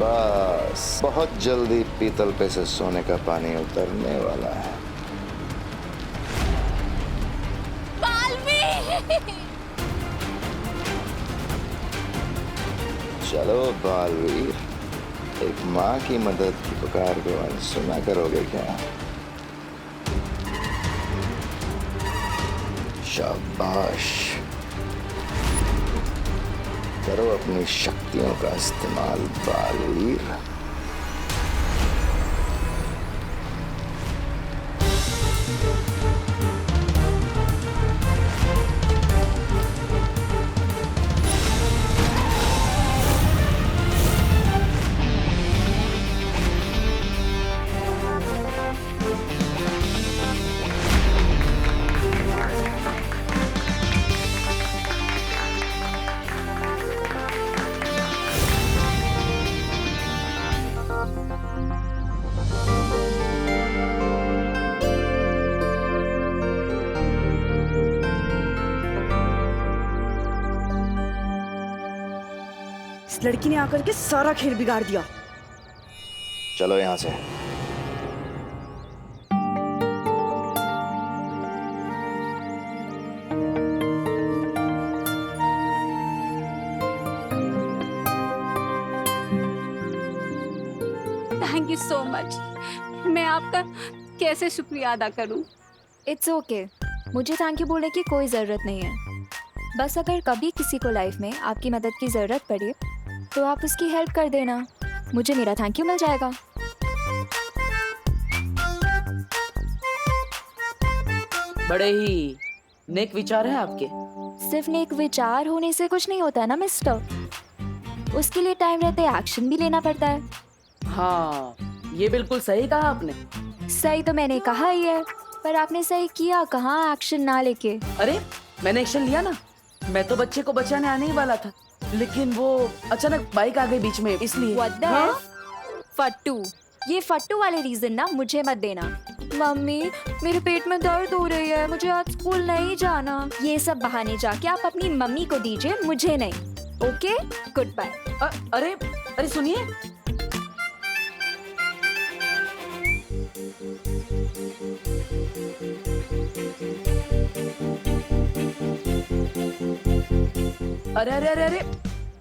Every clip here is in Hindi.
बस बहुत जल्दी पीतल पे से सोने का पानी उतरने वाला है। चलो बालवीर, एक माँ की मदद की पुकार को अनसुना करोगे क्या? शाबाश, करो अपनी शक्तियों का इस्तेमाल बालवीर। इस लड़की ने आकर के सारा खेल बिगाड़ दिया। चलो यहाँ से। Thank you so much. मैं आपका कैसे शुक्रिया अदा करूं? इट्स ओके, मुझे थैंक यू बोलने की कोई ज़रूरत नहीं है। बस अगर कभी किसी को लाइफ में आपकी मदद की ज़रूरत पड़े तो आप उसकी हेल्प कर देना, मुझे मेरा थैंक यू मिल जाएगा। बड़े ही नेक विचार है आपके। सिर्फ नेक विचार होने से कुछ नहीं होता है ना मिस्टर, उसके लिए टाइम रहते एक्शन भी लेना पड़ता है। हाँ, ये बिल्कुल सही कहा आपने। सही तो मैंने कहा ही है, पर आपने सही किया कहाँ एक्शन ना लेके। अरे मैंने एक्शन लिया ना, मैं तो बच्चे को बचाने आने ही वाला था, लेकिन वो अचानक बाइक आ गई बीच में, इसलिए। What the hell? फट्टू, ये फट्टू वाले रीजन ना मुझे मत देना। मम्मी मेरे पेट में दर्द हो रही है, मुझे आज स्कूल नहीं जाना, ये सब बहाने जाके आप अपनी मम्मी को दीजिए, मुझे नहीं। Okay, goodbye. अरे अरे सुनिए, अरे अरे अरे अरे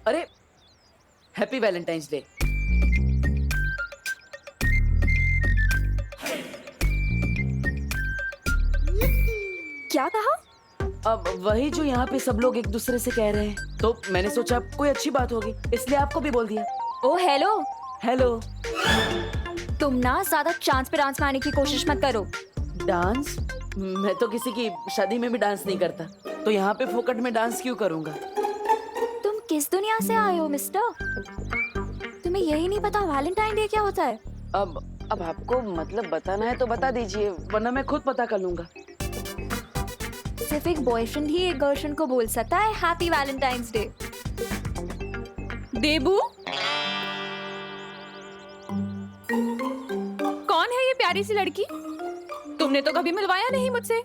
अरे हैप्पी वैलेंटाइंस डे। क्या कहा? अब वही जो यहाँ पे सब लोग एक दूसरे से कह रहे हैं, तो मैंने सोचा कोई अच्छी बात होगी, इसलिए आपको भी बोल दिया। ओ हेलो हेलो। तुम ना ज्यादा चांस पे डांस मारने की कोशिश मत करो। डांस? मैं तो किसी की शादी में भी डांस नहीं करता, तो यहाँ पे फोकट में डांस क्यों करूँगा? तुम किस दुनिया से आए हो मिस्टर? तुम्हें यही नहीं पता वैलेंटाइन डे क्या होता है? अब आपको मतलब बताना है तो बता दीजिए, वरना मैं खुद पता कर लूंगा। सिर्फ एक बॉयफ्रेंड ही एक गर्लफ्रेंड को बोल सकता है हैप्पी वैलेंटाइंस डे। देबू, कौन है ये प्यारी सी लड़की? तुमने तो कभी मिलवाया नहीं मुझसे,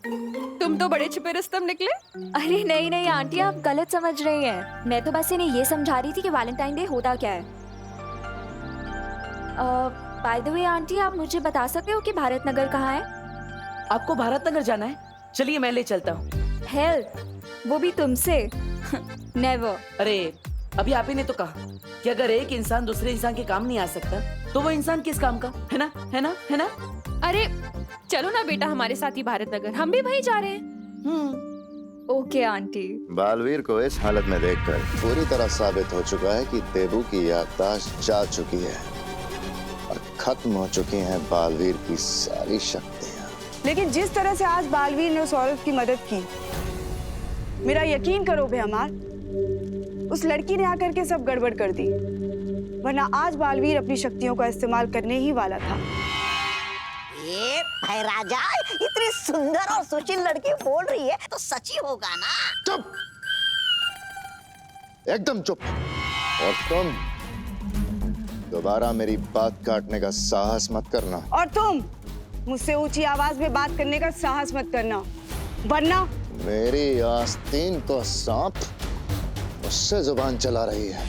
तुम तो बड़े छिपे रुस्तम निकले। अरे नहीं नहीं आंटी, आप गलत समझ रही हैं। मैं तो बस इन्हें ये समझा रही थी कि वैलेंटाइन डे होता क्या है। बाय द वे आंटी, आप मुझे बता सकते हो कि भारत नगर कहाँ है? आपको भारत नगर जाना है? चलिए मैं ले चलता हूँ। हेल्प? वो भी तुमसे? नेवर। अरे अभी आप ही ने तो कहा कि अगर एक इंसान दूसरे इंसान के काम नहीं आ सकता तो वो इंसान किस काम का, है ना, है ना, है ना? अरे चलो ना बेटा हमारे साथ ही भारत नगर, हम भी वहीं जा रहे हैं। Okay aunty. बालवीर को इस हालत में देखकर पूरी तरह साबित हो चुका है कि देबू की याददाश्त जा चुकी है और खत्म हो चुकी हैं बालवीर की सारी शक्तियां। लेकिन जिस तरह से आज बालवीर ने उस औरत की मदद की, मेरा यकीन करो बेहमार, उस लड़की ने आकर के सब गड़बड़ कर दी, वरना आज बालवीर अपनी शक्तियों का इस्तेमाल करने ही वाला था। ये भाई राजा, इतनी सुंदर और सुशील लड़की बोल रही है तो सच ही होगा ना? चुप, एकदम चुप। और तुम दोबारा मेरी बात काटने का साहस मत करना। और तुम मुझसे ऊंची आवाज में बात करने का साहस मत करना, वरना मेरी आस्तीन तो सांप, उससे जुबान चला रही है।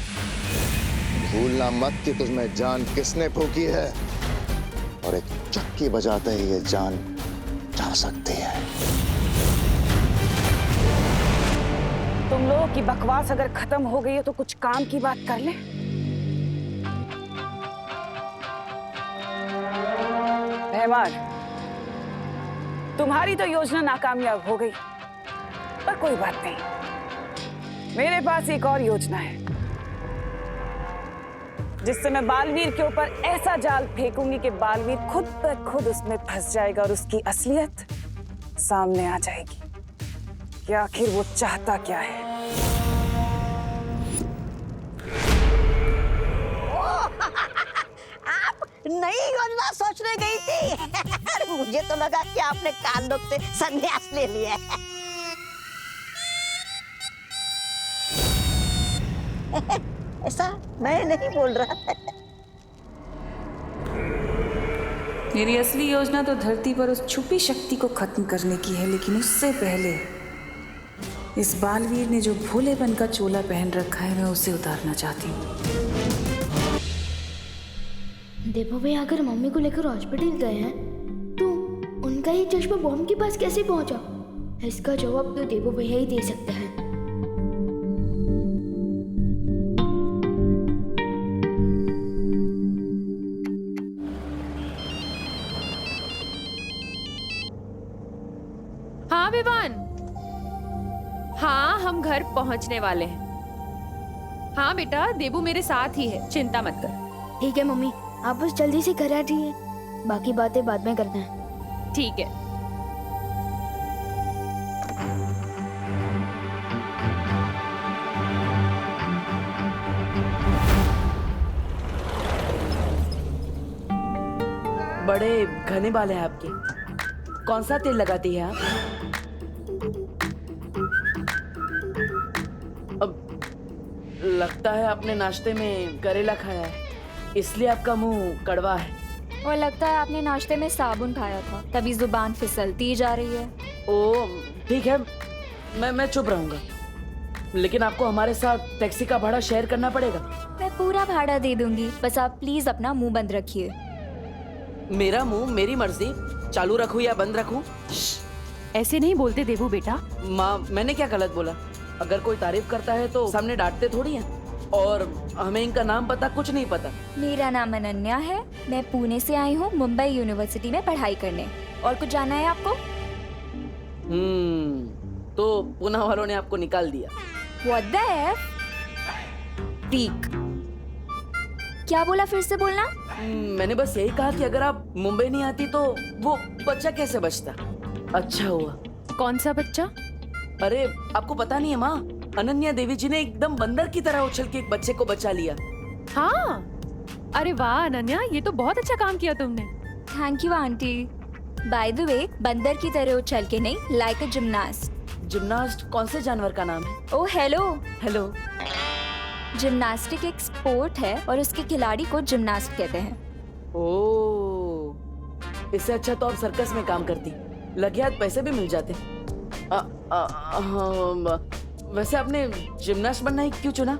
भूलना मत कि तुझमें जान किसने फूकी है, और एक चक्की बजाते ही ये जान जा सकती है। तुम लोगों की बकवास अगर खत्म हो गई है तो कुछ काम की बात कर ले। रहमान, तुम्हारी तो योजना नाकामयाब हो गई, पर कोई बात नहीं, मेरे पास एक और योजना है जिससे मैं बालवीर के ऊपर ऐसा जाल फेंकूंगी कि बालवीर खुद ब खुद उसमें फंस जाएगा और उसकी असलियत सामने आ जाएगी कि आखिर वो चाहता क्या है। आप नई योजना सोचने गई थी। मुझे तो लगा कि आपने कांडोक से संन्यास ले लिया है। ऐसा मैं नहीं बोल रहा। मेरी असली योजना तो धरती पर उस छुपी शक्ति को खत्म करने की है, लेकिन उससे पहले इस बालवीर ने जो भोलेपन का चोला पहन रखा है, मैं उसे उतारना चाहती हूँ। देवो भैया अगर मम्मी को लेकर हॉस्पिटल गए हैं तो उनका ये चश्मा बॉम्ब के पास कैसे पहुंचा? इसका जवाब तो देवो भैया ही दे सकते हैं। हाँ विवान, हाँ हम घर पहुंचने वाले हैं। हाँ बेटा, देबू मेरे साथ ही है, चिंता मत कर। ठीक है मम्मी, आप बस जल्दी से घर आ जाइए, बाकी बातें बाद में करना है। ठीक है। बड़े घने बाल हैं आपके। कौन सा तेल लगाती है आप? अब लगता है आपने नाश्ते में करेला खाया है, इसलिए आपका मुंह कड़वा है। और लगता है आपने नाश्ते में साबुन खाया था, तभी जुबान फिसलती जा रही है। ओ ठीक है, मैं चुप रहूंगा, लेकिन आपको हमारे साथ टैक्सी का भाड़ा शेयर करना पड़ेगा। मैं पूरा भाड़ा दे दूंगी, बस आप प्लीज अपना मुंह बंद रखिए। मेरा मुंह मेरी मर्जी, चालू रखूं या बंद रखूं? ऐसे नहीं बोलते देबू बेटा। माँ, मैंने क्या गलत बोला? अगर कोई तारीफ करता है तो सामने डांटते थोड़ी हैं। और हमें इनका नाम पता कुछ नहीं पता। मेरा नाम अनन्या है, मैं पुणे से आई हूँ मुंबई यूनिवर्सिटी में पढ़ाई करने। और कुछ जानना है आपको? तो पुणे वालों ने आपको निकाल दिया। What the F? Freak. क्या बोला, फिर से बोलना। मैंने बस यही कहा कि अगर आप मुंबई नहीं आती तो वो बच्चा कैसे बचता। अच्छा हुआ। कौन सा बच्चा? अरे आपको पता नहीं है माँ, अनन्या देवी जी ने एकदम बंदर की तरह उछल के एक बच्चे को बचा लिया। हाँ, अरे वाह अनन्या, ये तो बहुत अच्छा काम किया तुमने। Thank you aunty. By the way, बंदर की तरह उछल के नहीं, लाइक अ जिम्नास्ट। जिम्नास्ट कौन से जानवर का नाम है? Oh hello. हेलो। जिम्नास्टिक एक स्पोर्ट है और उसके खिलाड़ी को जिम्नास्ट कहते हैं। ओह, इससे अच्छा तो आप सर्कस में काम करती, लगे हाथ पैसे भी मिल जाते। वैसे आपने जिम्नास्ट बनना ही क्यों चुना?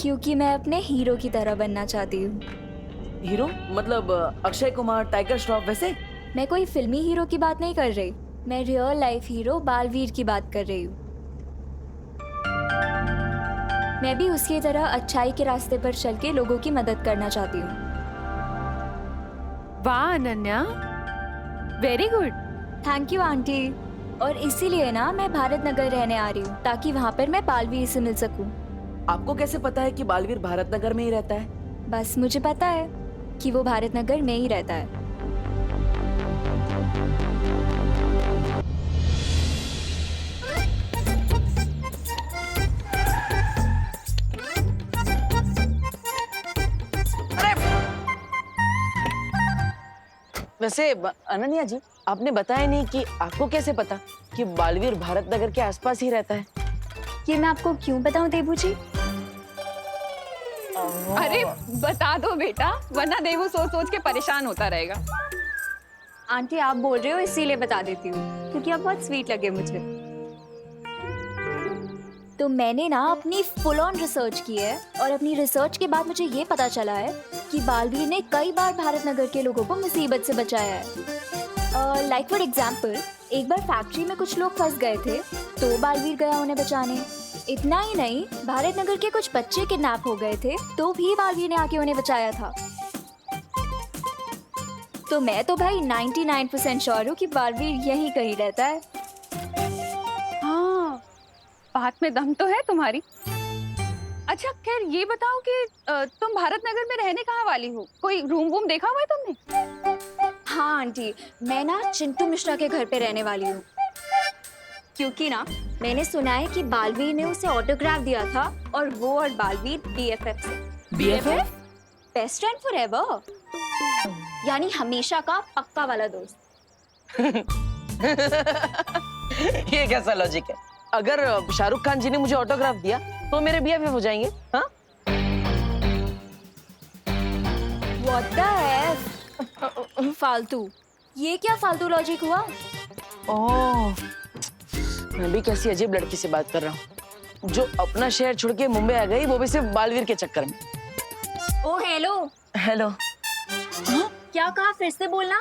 क्योंकि मैं अपने हीरो की तरह बनना चाहती हूँ। हीरो मतलब अक्षय कुमार, टाइगर श्रॉफ वैसे? मैं कोई फिल्मी हीरो की बात नहीं कर रही, मैं रियल लाइफ हीरो बालवीर की बात कर रही हूँ। मैं भी उसकी तरह अच्छाई के रास्ते पर चल के लोगों की मदद करना चाहती हूँ। वाह Ananya, very good. Thank you aunty. और इसीलिए ना मैं भारत नगर रहने आ रही हूँ, ताकि वहाँ पर मैं बालवीर से मिल सकूँ। आपको कैसे पता है कि बालवीर भारत नगर में ही रहता है? बस मुझे पता है कि वो भारत नगर में ही रहता है। वैसे अनन्या जी, आपने बताया नहीं कि आपको कैसे पता कि बालवीर भारत नगर के आसपास ही रहता है? ये मैं आपको क्यों बताऊं देबू जी? अरे बता दो बेटा, वरना देवू सोच सोच के परेशान होता रहेगा। आंटी आप बोल रहे हो इसीलिए बता देती हूँ, क्योंकि आप बहुत स्वीट लगे मुझे। तो मैंने ना अपनी फुल ऑन रिसर्च की है और अपनी रिसर्च के बाद मुझे ये पता चला है कि बालवीर ने कई बार भारत नगर के लोगों को मुसीबत से बचाया है। लाइक फॉर एग्जाम्पल, एक बार फैक्ट्री में कुछ लोग फंस गए थे तो बालवीर गया उन्हें बचाने। इतना ही नहीं, भारत नगर के कुछ बच्चे किडनैप हो गए थे तो भी बालवीर ने आके उन्हें बचाया था। तो मैं तो भाई 99% श्योर हूँ कि बालवीर यहीं कहीं रहता है। हाँ, बात में दम तो है तुम्हारी। अच्छा खैर ये बताओ कि तुम भारत नगर में रहने कहाँ वाली हो? कोई रूम वूम देखा हुआ है तुमने? हाँ आंटी, मैं ना चिंटू मिश्रा के घर पे रहने वाली हूँ, क्योंकि ना मैंने सुना है कि बालवीर ने उसे ऑटोग्राफ दिया था और वो और बालवीर BFF से। BFF? बेस्ट फ्रेंड फॉरएवर, यानी हमेशा का पक्का वाला दोस्त। ये कैसा लॉजिक है? अगर शाहरुख खान जी ने मुझे ऑटोग्राफ दिया तो मेरे BFF हो जाएंगे? हाँ? What the F? फालतू, ये क्या फालतू लॉजिक हुआ? ओह, मैं भी कैसी अजीब लड़की से बात कर रहा हूँ जो अपना शहर छोड़ के मुंबई आ गई, वो भी सिर्फ बालवीर के चक्कर में। ओ हेलो। हेलो। क्या कहा, फिर से बोलना।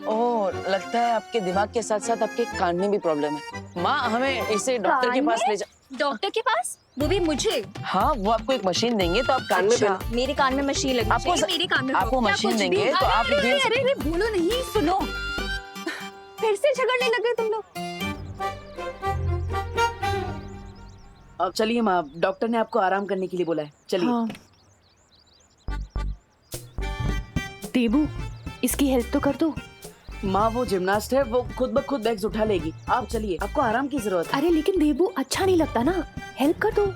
ओह, लगता है आपके दिमाग के साथ साथ आपके कान में भी प्रॉब्लम है। माँ, हमें इसे डॉक्टर के पास ले जा। डॉक्टर के पास? वो भी मुझे? हाँ, वो आपको एक मशीन देंगे तो आप कान में अच्छा, मेरे कान में मशीन लगी आपको चाहिए, मेरे कान में आपको क्या मशीन कुछ देंगे भी? तो आप अरे अरे अरे बोलो नहीं, सुनो। फिर से झगड़ने लगे तुम लोग। अब चलिए माँ, डॉक्टर ने आपको आराम करने के लिए बोला है, चलिए। हाँ। देबू, इसकी हेल्प तो कर दो। माँ वो जिमनास्ट है, वो खुद ब खुद बैग्स उठा लेगी। आप चलिए, आपको आराम की जरूरत है। अरे लेकिन देबू अच्छा नहीं लगता ना, हेल्प कर दो।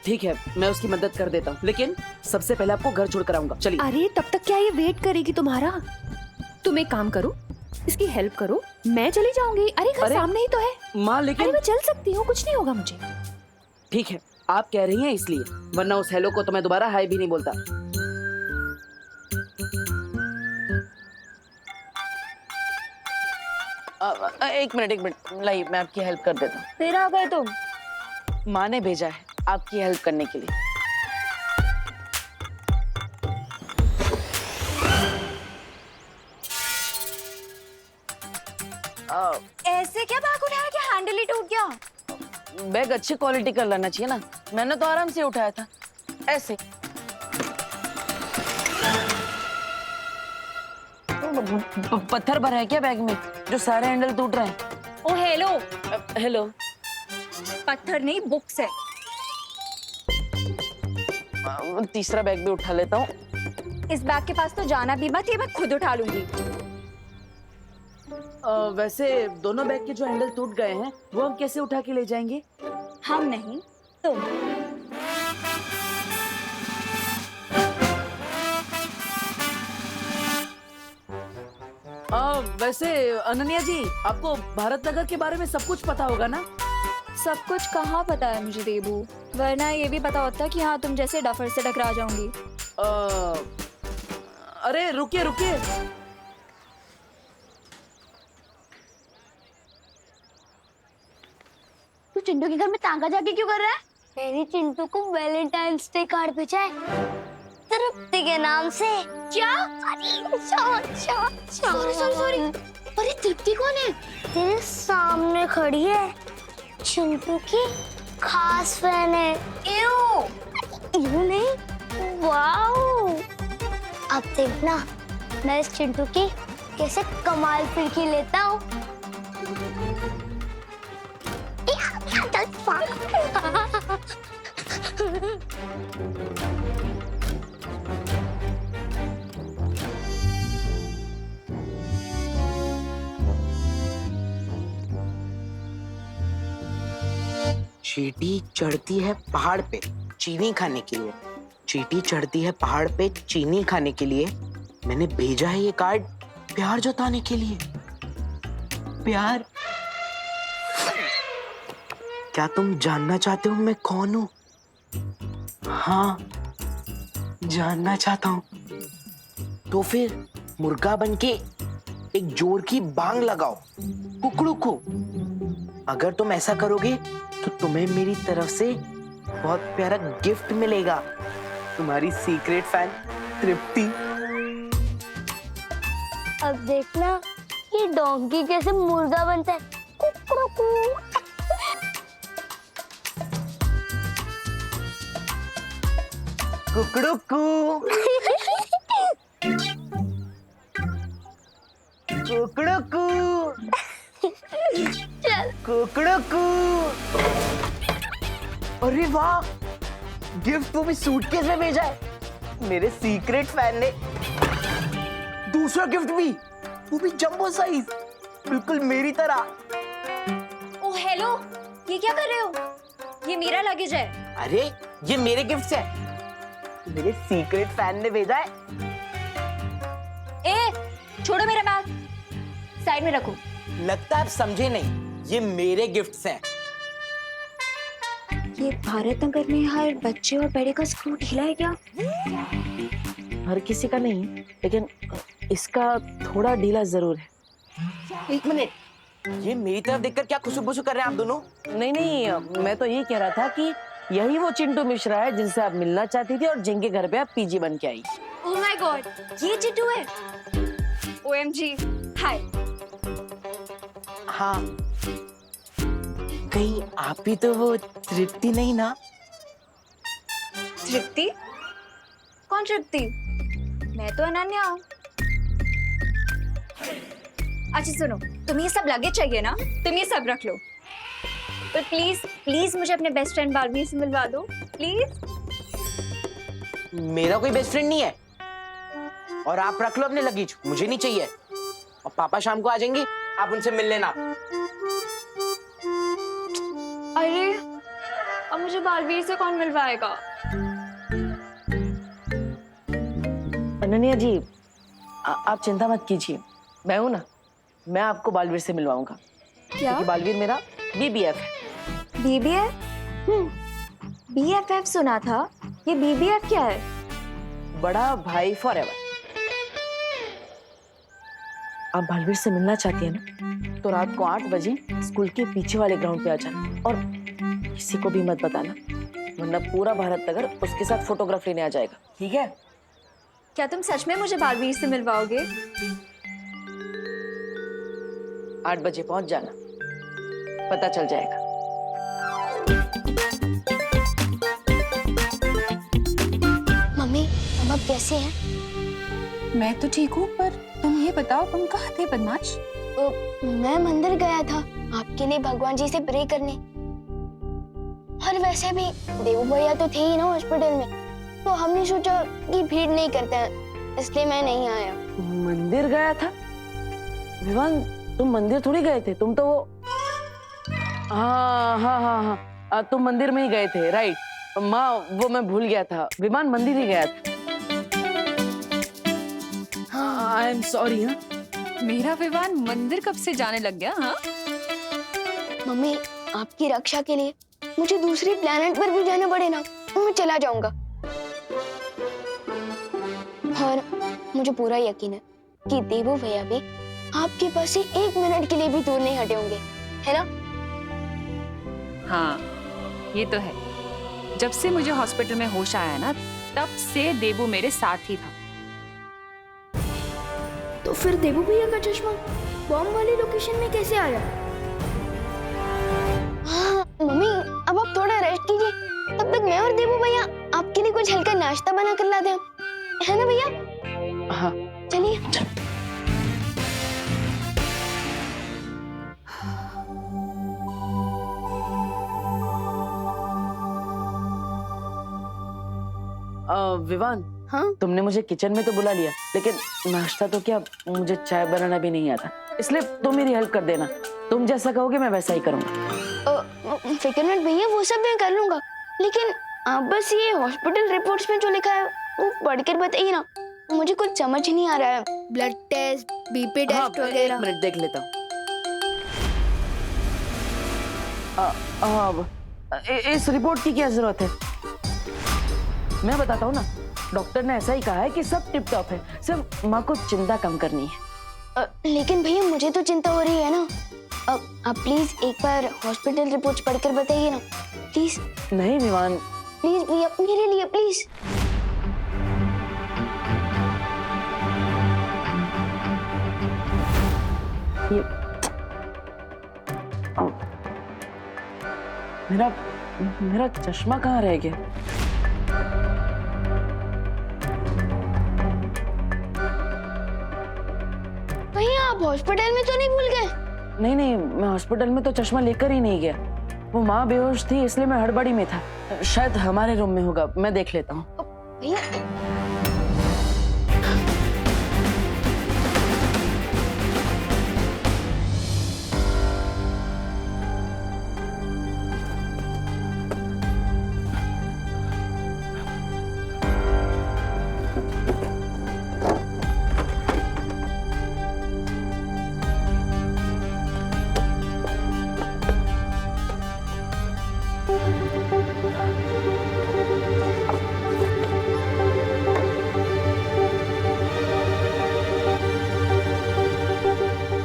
ठीक है, मैं उसकी मदद कर देता हूँ, लेकिन सबसे पहले आपको घर छोड़ कर आऊंगा। चलिए। अरे तब तक क्या ये वेट करेगी तुम्हारा? तुम एक काम करो, इसकी हेल्प करो, मैं चली जाऊंगी। अरे घर अरे, सामने ही तो है। माँ अरे लेकिन मैं चल सकती हूँ, कुछ नहीं होगा मुझे। ठीक है, आप कह रही हैं इसलिए, वरना उस हेलो को तो मैं दोबारा हाय भी नहीं बोलता। एक मिनट, लाइए मैं आपकी हेल्प कर देता हूँ। फिर आ गए तुम? माँ ने भेजा है आपकी हेल्प करने के लिए। ऐसे क्या बैग उठाया कि हैंडल ही टूट गया? बैग अच्छी क्वालिटी का लाना चाहिए ना, मैंने तो आराम से उठाया था, ऐसे। पत्थर भरा है क्या बैग में जो सारे हैंडल टूट रहे हैं? ओ हेलो। हेलो। पत्थर नहीं, बुक्स है। तीसरा बैग भी उठा लेता हूँ। इस बैग के पास तो जाना भी मत, ये मैं खुद उठा लूंगी। वैसे दोनों बैग के जो हैंडल टूट गए हैं वो हम कैसे उठा के ले जाएंगे? हम नहीं, तुम। वैसे अनन्या जी, आपको भारत नगर के बारे में सब कुछ पता होगा ना? सब कुछ कहाँ पता है मुझे देबू, वरना ये भी पता होता कि हाँ तुम जैसे डफर से टकरा जाऊंगी। अरे रुकिए। तू चिंटू के घर में तांगा जाके क्यों कर रहा है? मैंने चिंटू को वैलेंटाइंस डे कार्ड भेजा है, तृप्ति के नाम से। क्या? सॉरी। अरे तृप्ति कौन है? तेरे सामने खड़ी है, चिंटू की खास फैन है। यू नहीं, वाओ। अब देखना मैं इस चिंटू की कैसे कमाल फिरकी लेता हूँ। चींटी चढ़ती है पहाड़ पे चीनी खाने के लिए। चींटी चढ़ती है पहाड़ पे चीनी खाने के लिए। मैंने भेजा है ये कार्ड प्यार जताने के लिए। प्यार। क्या तुम जानना चाहते हो मैं कौन हूं? हाँ, जानना चाहता हूं। तो फिर मुर्गा बनके एक जोर की बांग लगाओ कुकड़ू को। अगर तुम ऐसा करोगे तो तुम्हें मेरी तरफ से बहुत प्यारा गिफ्ट मिलेगा। तुम्हारी सीक्रेट फैन तृप्ति। अब देखना ये डोंकी कैसे मुर्गा बनता है। कुकड़ुकू। कुकड़ुकू कुकड़ुकू चल। कुकड़ुकू। अरे वाह, गिफ्ट वो भी सूटकेस में भेजा है। मेरे सीक्रेट फैन ने दूसरा गिफ्ट भी, वो भी जंबो साइज, बिल्कुल मेरी तरह। ओ हेलो, ये क्या कर रहे हो? ये मेरा लगेज है। अरे ये मेरे गिफ्ट्स है, मेरे सीक्रेट फैन ने भेजा है। ए, छोड़ो मेरा बैग, साइड में रखो। लगता है आप समझे नहीं, ये मेरे गिफ्ट्स हैं। ये भारत नगर में हर बच्चे और बड़े का स्क्रू ढीला है क्या? हर किसी का नहीं, लेकिन इसका थोड़ा ढीला जरूर है। एक मिनट, ये मेरी तरफ देखकर क्या खुशबू कर रहे हैं आप दोनों? नहीं नहीं, मैं तो ये कह रहा था कि यही वो चिंटू मिश्रा है जिनसे आप मिलना चाहती थी और जिनके घर पे आप पीजी बन के आई। ओह माय गॉड, ये चिट्टू है। OMG, हाय। हाँ, कहीं आप ही तो वो तृप्ति नहीं ना? तृप्ति? कौन तृप्ति? मैं तो अनन्या हूँ। अच्छा सुनो, तुम्हें ये सब लगेज चाहिए ना? तुम ये सब रख लो। पर प्लीज प्लीज मुझे अपने बेस्ट फ्रेंड बालवीर से मिलवा दो, प्लीज। मेरा कोई बेस्ट फ्रेंड नहीं है, और आप रख लो अपने लगेज, मुझे नहीं चाहिए। और पापा शाम को आ जाएंगे, आप उनसे मिल लेना। अरे, अब मुझे बालवीर से कौन मिलवाएगा? अनन्या जी, आप चिंता मत कीजिए, मैं हूं ना, मैं आपको बालवीर से मिलवाऊंगा। क्या? क्योंकि बालवीर मेरा BBF है। BBF? BFF सुना था, ये BBF क्या है? बड़ा भाई फॉरएवर। आप बालवीर से मिलना चाहती है ना, तो रात को 8 बजे स्कूल के पीछे वाले ग्राउंड पे आ जाना, और किसी को भी मत बताना, वरना पूरा भारत नगर उसके साथ फोटोग्राफ लेने आ जाएगा, ठीक है? क्या तुम सच में मुझे बालवीर से मिलवाओगे? 8 बजे पहुंच जाना, पता चल जाएगा। मम्मी, अब आप कैसे हैं? मैं तो ठीक हूँ, पर तुम ये बताओ तुम कहाँ थे बदमाश? मैं मंदिर गया था आपके लिए भगवान जी से प्रे करने। और वैसे भी देवू भैया तो थे ही ना हॉस्पिटल में, तो हमने सोचा कि भीड़ नहीं करते हैं, इसलिए मैं नहीं आया। मंदिर गया था? विवान, तुम मंदिर थोड़ी गए थे, तुम तो वो हाँ, तुम मंदिर में ही गए थे, राइट। माँ, वो मैं भूल गया था, विमान मंदिर ही गया था। I am sorry. हाँ, मेरा विवान मंदिर कब से जाने लग गया? हाँ, मम्मी, आपकी रक्षा के लिए मुझे दूसरे प्लेनेट पर भी जाना पड़े ना, तो मैं चला जाऊंगा। और मुझे पूरा यकीन है कि देवू भैया भी आपके पास से 1 मिनट के लिए भी दूर नहीं हटे होंगे, है ना? हाँ, ये तो है। जब से मुझे हॉस्पिटल में होश आया ना, तब से देवू मेरे साथ ही था। तो फिर देवू भैया का चश्मा बॉम्ब वाली लोकेशन में कैसे आया? हाँ, मम्मी, अब आप थोड़ा रेस्ट कीजिए, तब तक मैं और देवू भैया आपके लिए कुछ हल्का नाश्ता बना कर लाते हैं, है ना भैया? हाँ, चलिए। विवान, हाँ? तुमने मुझे किचन में तो बुला लिया, लेकिन नाश्ता तो क्या, मुझे चाय बनाना भी नहीं आता, इसलिए तुम मेरी हेल्प कर देना। तुम जैसा कहोगे मैं वैसा ही करूंगा। फिक्र मत भैया, वो सब मैं कर लूंगा, लेकिन आप बस ये हॉस्पिटल रिपोर्ट्स में जो लिखा है वो पढ़कर बताइए ना, मुझे कुछ समझ नहीं आ रहा है। ब्लड टेस्ट, BP टेस्ट वगैरह। 1 मिनट देख लेता हूँ। इस रिपोर्ट की क्या जरूरत है? मैं बताता हूँ ना, डॉक्टर ने ऐसा ही कहा है कि सब टिप टॉप है, सिर्फ माँ को चिंता कम करनी है। लेकिन भैया मुझे तो चिंता हो रही है ना। आप प्लीज एक बार हॉस्पिटल रिपोर्ट्स पढ़कर बताइए ना, प्लीज नहीं विवान, प्लीज भैया, मेरे लिए प्लीज। ये मेरा मेरा चश्मा कहाँ रह गया? भैया आप हॉस्पिटल में तो नहीं भूल गए? नहीं नहीं, मैं हॉस्पिटल में तो चश्मा लेकर ही नहीं गया। वो माँ बेहोश थी इसलिए मैं हड़बड़ी में था। शायद हमारे रूम में होगा, मैं देख लेता हूँ। भैया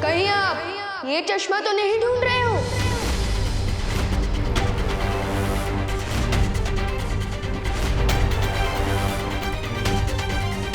कहीं आप ये चश्मा तो नहीं ढूंढ रहे हो?